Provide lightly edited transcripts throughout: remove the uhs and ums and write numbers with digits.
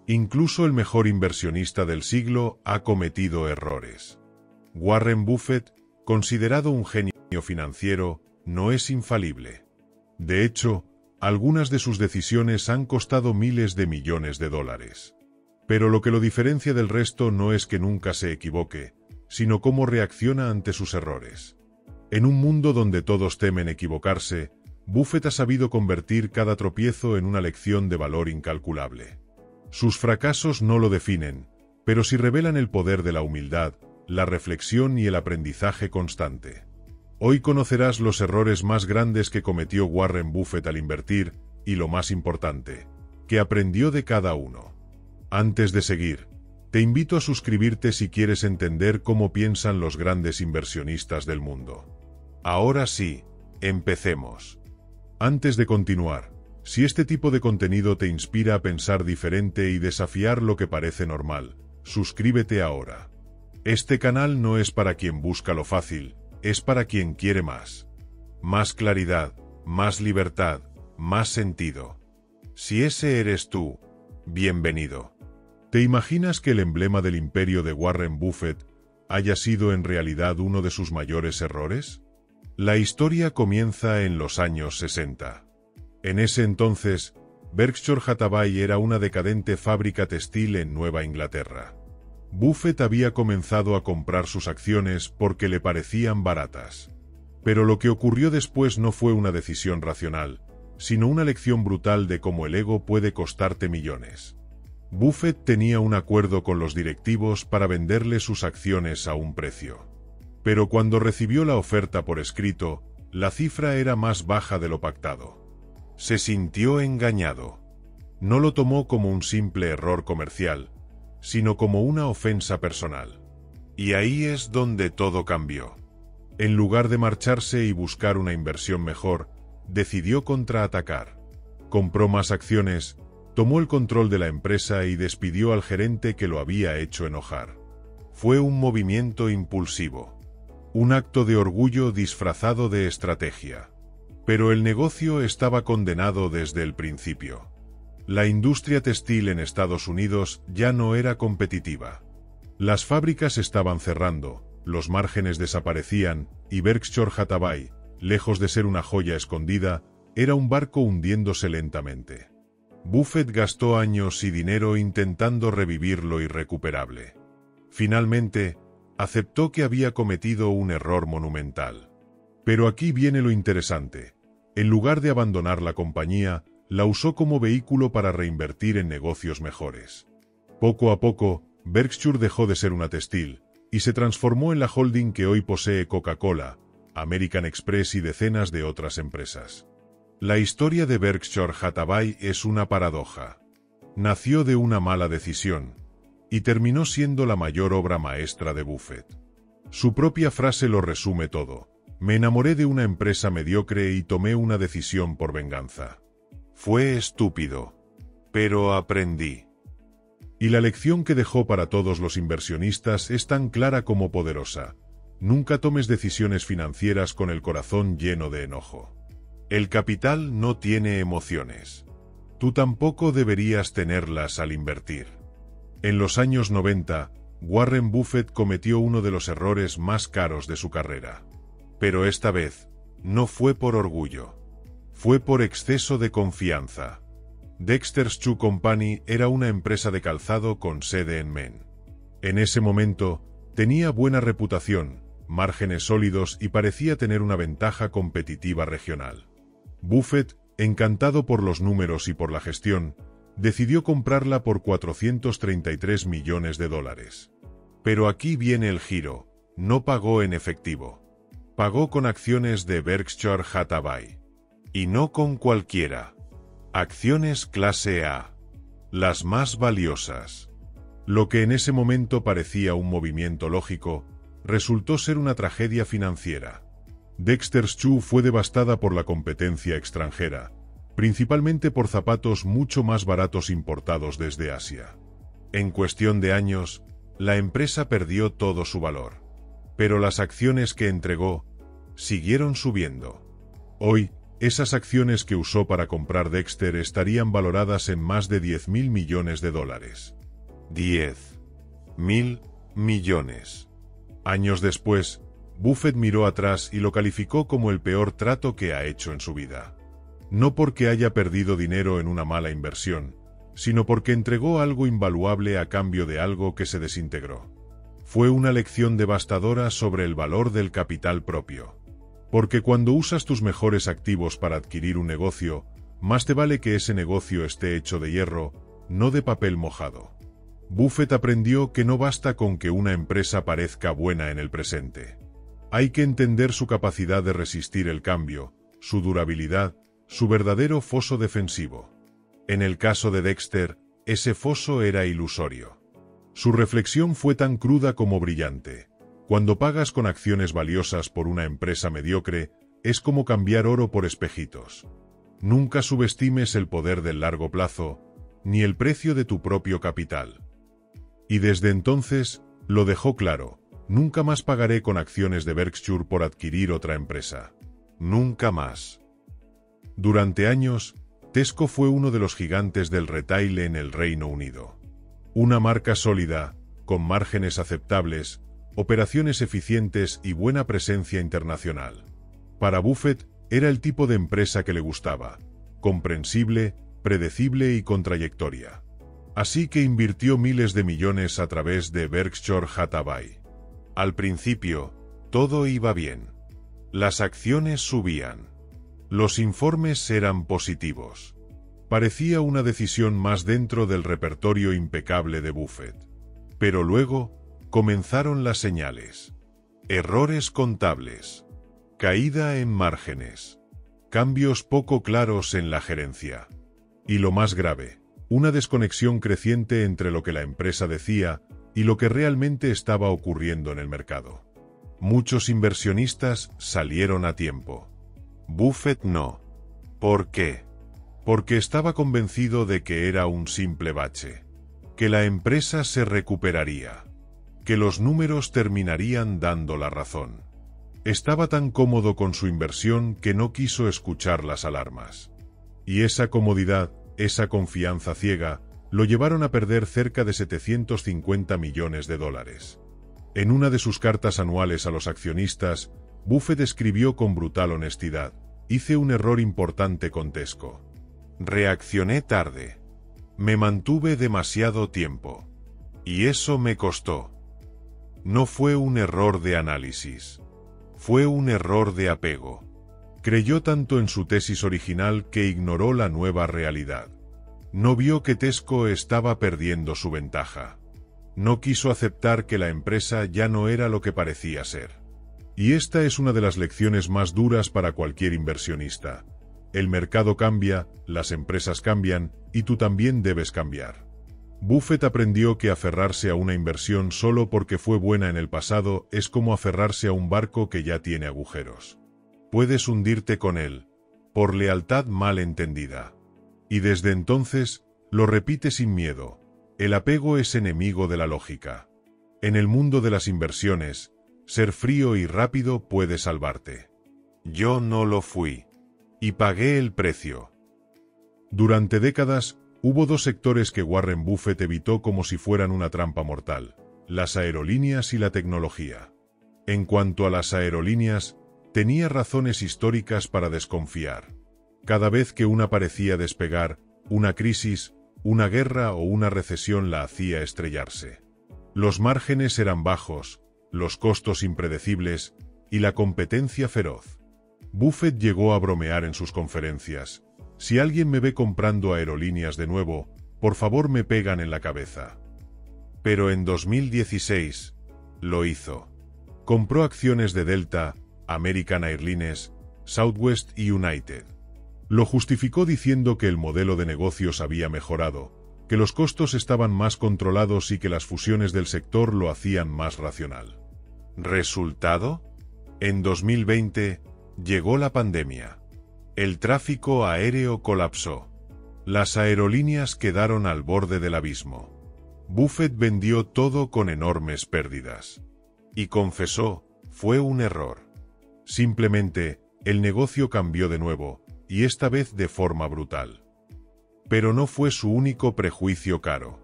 Incluso el mejor inversionista del siglo ha cometido errores. Warren Buffett, considerado un genio financiero, no es infalible. De hecho, algunas de sus decisiones han costado miles de millones de dólares. Pero lo que lo diferencia del resto no es que nunca se equivoque, sino cómo reacciona ante sus errores. En un mundo donde todos temen equivocarse, Buffett ha sabido convertir cada tropiezo en una lección de valor incalculable. Sus fracasos no lo definen, pero sí revelan el poder de la humildad, la reflexión y el aprendizaje constante. Hoy conocerás los errores más grandes que cometió Warren Buffett al invertir, y lo más importante, que aprendió de cada uno. Antes de seguir, te invito a suscribirte si quieres entender cómo piensan los grandes inversionistas del mundo. Ahora sí, empecemos. Antes de continuar, si este tipo de contenido te inspira a pensar diferente y desafiar lo que parece normal, suscríbete ahora. Este canal no es para quien busca lo fácil, es para quien quiere más. Más claridad, más libertad, más sentido. Si ese eres tú, bienvenido. ¿Te imaginas que el emblema del imperio de Warren Buffett haya sido en realidad uno de sus mayores errores? La historia comienza en los años 60. En ese entonces, Berkshire Hathaway era una decadente fábrica textil en Nueva Inglaterra. Buffett había comenzado a comprar sus acciones porque le parecían baratas. Pero lo que ocurrió después no fue una decisión racional, sino una lección brutal de cómo el ego puede costarte millones. Buffett tenía un acuerdo con los directivos para venderle sus acciones a un precio. Pero cuando recibió la oferta por escrito, la cifra era más baja de lo pactado. Se sintió engañado. No lo tomó como un simple error comercial, sino como una ofensa personal. Y ahí es donde todo cambió. En lugar de marcharse y buscar una inversión mejor, decidió contraatacar. Compró más acciones, tomó el control de la empresa y despidió al gerente que lo había hecho enojar. Fue un movimiento impulsivo. Un acto de orgullo disfrazado de estrategia. Pero el negocio estaba condenado desde el principio. La industria textil en Estados Unidos ya no era competitiva. Las fábricas estaban cerrando, los márgenes desaparecían, y Berkshire Hathaway, lejos de ser una joya escondida, era un barco hundiéndose lentamente. Buffett gastó años y dinero intentando revivir lo irrecuperable. Finalmente, aceptó que había cometido un error monumental. Pero aquí viene lo interesante. En lugar de abandonar la compañía, la usó como vehículo para reinvertir en negocios mejores. Poco a poco, Berkshire dejó de ser una textil, y se transformó en la holding que hoy posee Coca-Cola, American Express y decenas de otras empresas. La historia de Berkshire Hathaway es una paradoja. Nació de una mala decisión, y terminó siendo la mayor obra maestra de Buffett. Su propia frase lo resume todo. Me enamoré de una empresa mediocre y tomé una decisión por venganza. Fue estúpido, pero aprendí. Y la lección que dejó para todos los inversionistas es tan clara como poderosa. Nunca tomes decisiones financieras con el corazón lleno de enojo. El capital no tiene emociones. Tú tampoco deberías tenerlas al invertir. En los años 90, Warren Buffett cometió uno de los errores más caros de su carrera. Pero esta vez, no fue por orgullo. Fue por exceso de confianza. Dexter's Shoe Company era una empresa de calzado con sede en Maine. En ese momento, tenía buena reputación, márgenes sólidos y parecía tener una ventaja competitiva regional. Buffett, encantado por los números y por la gestión, decidió comprarla por $433 millones. Pero aquí viene el giro, no pagó en efectivo. Pagó con acciones de Berkshire Hathaway. Y no con cualquiera. Acciones clase A. Las más valiosas. Lo que en ese momento parecía un movimiento lógico, resultó ser una tragedia financiera. Dexter's Shoe fue devastada por la competencia extranjera, principalmente por zapatos mucho más baratos importados desde Asia. En cuestión de años, la empresa perdió todo su valor. Pero las acciones que entregó siguieron subiendo. Hoy, esas acciones que usó para comprar Dexter estarían valoradas en más de $10.000 millones. $10.000 millones. Años después, Buffett miró atrás y lo calificó como el peor trato que ha hecho en su vida. No porque haya perdido dinero en una mala inversión, sino porque entregó algo invaluable a cambio de algo que se desintegró. Fue una lección devastadora sobre el valor del capital propio. Porque cuando usas tus mejores activos para adquirir un negocio, más te vale que ese negocio esté hecho de hierro, no de papel mojado. Buffett aprendió que no basta con que una empresa parezca buena en el presente. Hay que entender su capacidad de resistir el cambio, su durabilidad, su verdadero foso defensivo. En el caso de Dexter, ese foso era ilusorio. Su reflexión fue tan cruda como brillante. Cuando pagas con acciones valiosas por una empresa mediocre, es como cambiar oro por espejitos. Nunca subestimes el poder del largo plazo, ni el precio de tu propio capital. Y desde entonces, lo dejó claro, nunca más pagaré con acciones de Berkshire por adquirir otra empresa. Nunca más. Durante años, Tesco fue uno de los gigantes del retail en el Reino Unido. Una marca sólida, con márgenes aceptables, operaciones eficientes y buena presencia internacional. Para Buffett, era el tipo de empresa que le gustaba, comprensible, predecible y con trayectoria. Así que invirtió miles de millones a través de Berkshire Hathaway. Al principio, todo iba bien. Las acciones subían. Los informes eran positivos. Parecía una decisión más dentro del repertorio impecable de Buffett. Pero luego, comenzaron las señales. Errores contables. Caída en márgenes. Cambios poco claros en la gerencia. Y lo más grave, una desconexión creciente entre lo que la empresa decía y lo que realmente estaba ocurriendo en el mercado. Muchos inversionistas salieron a tiempo. Buffett no. ¿Por qué? Porque estaba convencido de que era un simple bache. Que la empresa se recuperaría. Que los números terminarían dando la razón. Estaba tan cómodo con su inversión que no quiso escuchar las alarmas. Y esa comodidad, esa confianza ciega, lo llevaron a perder cerca de $750 millones. En una de sus cartas anuales a los accionistas, Buffett escribió con brutal honestidad: hice un error importante con Tesco. Reaccioné tarde. Me mantuve demasiado tiempo. Y eso me costó. No fue un error de análisis. Fue un error de apego. Creyó tanto en su tesis original que ignoró la nueva realidad. No vio que Tesco estaba perdiendo su ventaja. No quiso aceptar que la empresa ya no era lo que parecía ser. Y esta es una de las lecciones más duras para cualquier inversionista. El mercado cambia, las empresas cambian, y tú también debes cambiar. Buffett aprendió que aferrarse a una inversión solo porque fue buena en el pasado es como aferrarse a un barco que ya tiene agujeros. Puedes hundirte con él, por lealtad mal entendida. Y desde entonces, lo repite sin miedo: el apego es enemigo de la lógica. En el mundo de las inversiones, ser frío y rápido puede salvarte. Yo no lo fui. Y pagué el precio. Durante décadas, hubo dos sectores que Warren Buffett evitó como si fueran una trampa mortal: las aerolíneas y la tecnología. En cuanto a las aerolíneas, tenía razones históricas para desconfiar. Cada vez que una parecía despegar, una crisis, una guerra o una recesión la hacía estrellarse. Los márgenes eran bajos, los costos impredecibles y la competencia feroz. Buffett llegó a bromear en sus conferencias: si alguien me ve comprando aerolíneas de nuevo, por favor me pegan en la cabeza. Pero en 2016, lo hizo. Compró acciones de Delta, American Airlines, Southwest y United. Lo justificó diciendo que el modelo de negocios había mejorado, que los costos estaban más controlados y que las fusiones del sector lo hacían más racional. ¿Resultado? En 2020, llegó la pandemia. El tráfico aéreo colapsó. Las aerolíneas quedaron al borde del abismo. Buffett vendió todo con enormes pérdidas. Y confesó: fue un error. Simplemente, el negocio cambió de nuevo, y esta vez de forma brutal. Pero no fue su único prejuicio caro.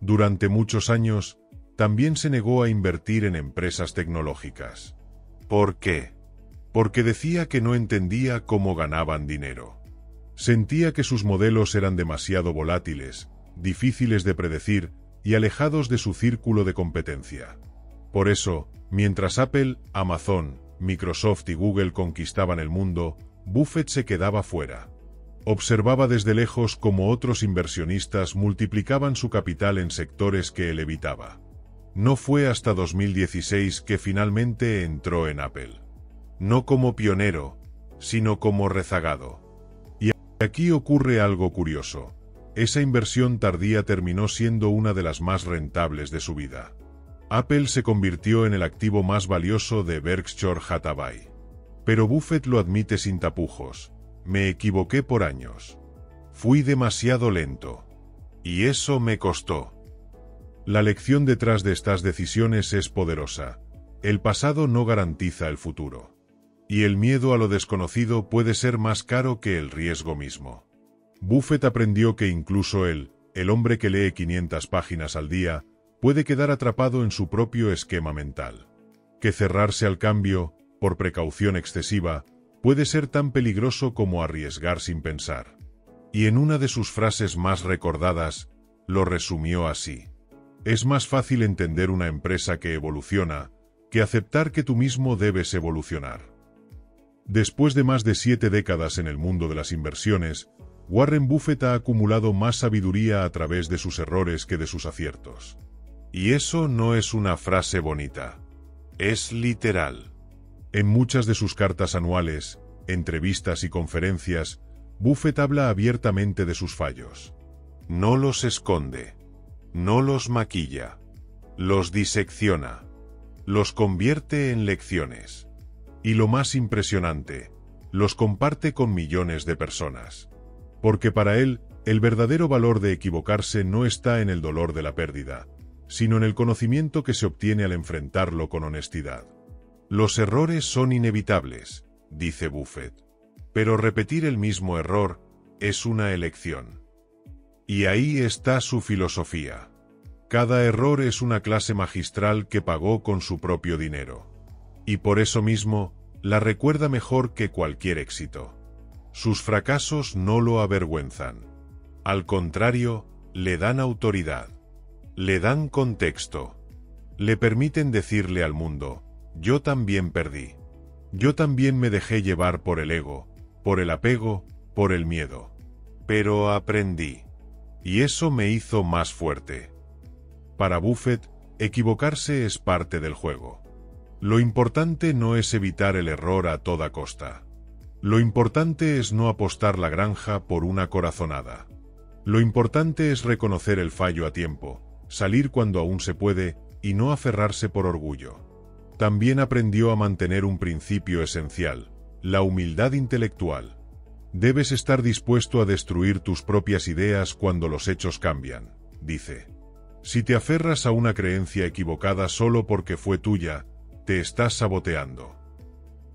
Durante muchos años, también se negó a invertir en empresas tecnológicas. ¿Por qué? Porque decía que no entendía cómo ganaban dinero. Sentía que sus modelos eran demasiado volátiles, difíciles de predecir y alejados de su círculo de competencia. Por eso, mientras Apple, Amazon, Microsoft y Google conquistaban el mundo, Buffett se quedaba fuera. Observaba desde lejos cómo otros inversionistas multiplicaban su capital en sectores que él evitaba. No fue hasta 2016 que finalmente entró en Apple. No como pionero, sino como rezagado. Y aquí ocurre algo curioso. Esa inversión tardía terminó siendo una de las más rentables de su vida. Apple se convirtió en el activo más valioso de Berkshire Hathaway. Pero Buffett lo admite sin tapujos. Me equivoqué por años. Fui demasiado lento. Y eso me costó. La lección detrás de estas decisiones es poderosa. El pasado no garantiza el futuro. Y el miedo a lo desconocido puede ser más caro que el riesgo mismo. Buffett aprendió que incluso él, el hombre que lee 500 páginas al día, puede quedar atrapado en su propio esquema mental. Que cerrarse al cambio, por precaución excesiva, puede ser tan peligroso como arriesgar sin pensar. Y en una de sus frases más recordadas, lo resumió así. Es más fácil entender una empresa que evoluciona, que aceptar que tú mismo debes evolucionar. Después de más de 7 décadas en el mundo de las inversiones, Warren Buffett ha acumulado más sabiduría a través de sus errores que de sus aciertos. Y eso no es una frase bonita. Es literal. En muchas de sus cartas anuales, entrevistas y conferencias, Buffett habla abiertamente de sus fallos. No los esconde. No los maquilla. Los disecciona. Los convierte en lecciones. Y lo más impresionante, los comparte con millones de personas. Porque para él, el verdadero valor de equivocarse no está en el dolor de la pérdida, sino en el conocimiento que se obtiene al enfrentarlo con honestidad. Los errores son inevitables, dice Buffett. Pero repetir el mismo error es una elección. Y ahí está su filosofía. Cada error es una clase magistral que pagó con su propio dinero. Y por eso mismo, la recuerda mejor que cualquier éxito. Sus fracasos no lo avergüenzan. Al contrario, le dan autoridad. Le dan contexto. Le permiten decirle al mundo, yo también perdí. Yo también me dejé llevar por el ego, por el apego, por el miedo. Pero aprendí. Y eso me hizo más fuerte. Para Buffett, equivocarse es parte del juego. Lo importante no es evitar el error a toda costa. Lo importante es no apostar la granja por una corazonada. Lo importante es reconocer el fallo a tiempo, salir cuando aún se puede, y no aferrarse por orgullo. También aprendió a mantener un principio esencial, la humildad intelectual. Debes estar dispuesto a destruir tus propias ideas cuando los hechos cambian, dice. Si te aferras a una creencia equivocada solo porque fue tuya, te estás saboteando.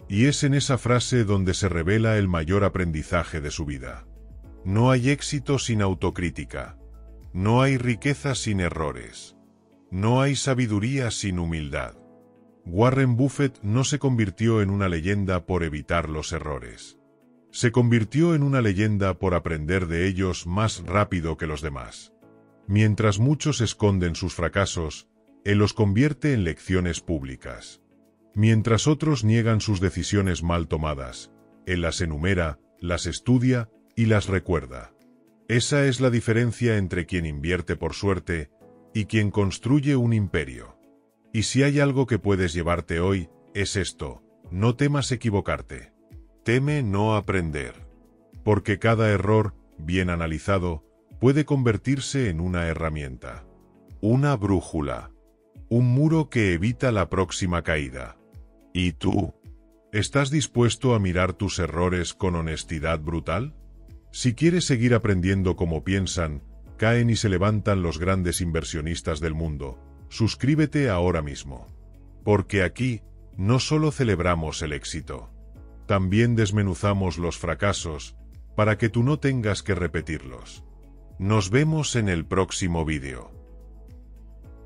Y es en esa frase donde se revela el mayor aprendizaje de su vida. No hay éxito sin autocrítica. No hay riqueza sin errores. No hay sabiduría sin humildad. Warren Buffett no se convirtió en una leyenda por evitar los errores. Se convirtió en una leyenda por aprender de ellos más rápido que los demás. Mientras muchos esconden sus fracasos, él los convierte en lecciones públicas. Mientras otros niegan sus decisiones mal tomadas, él las enumera, las estudia y las recuerda. Esa es la diferencia entre quien invierte por suerte y quien construye un imperio. Y si hay algo que puedes llevarte hoy, es esto: no temas equivocarte. Teme no aprender. Porque cada error, bien analizado, puede convertirse en una herramienta. Una brújula. Un muro que evita la próxima caída. ¿Y tú? ¿Estás dispuesto a mirar tus errores con honestidad brutal? Si quieres seguir aprendiendo cómo piensan, caen y se levantan los grandes inversionistas del mundo, suscríbete ahora mismo. Porque aquí, no solo celebramos el éxito. También desmenuzamos los fracasos, para que tú no tengas que repetirlos. Nos vemos en el próximo vídeo.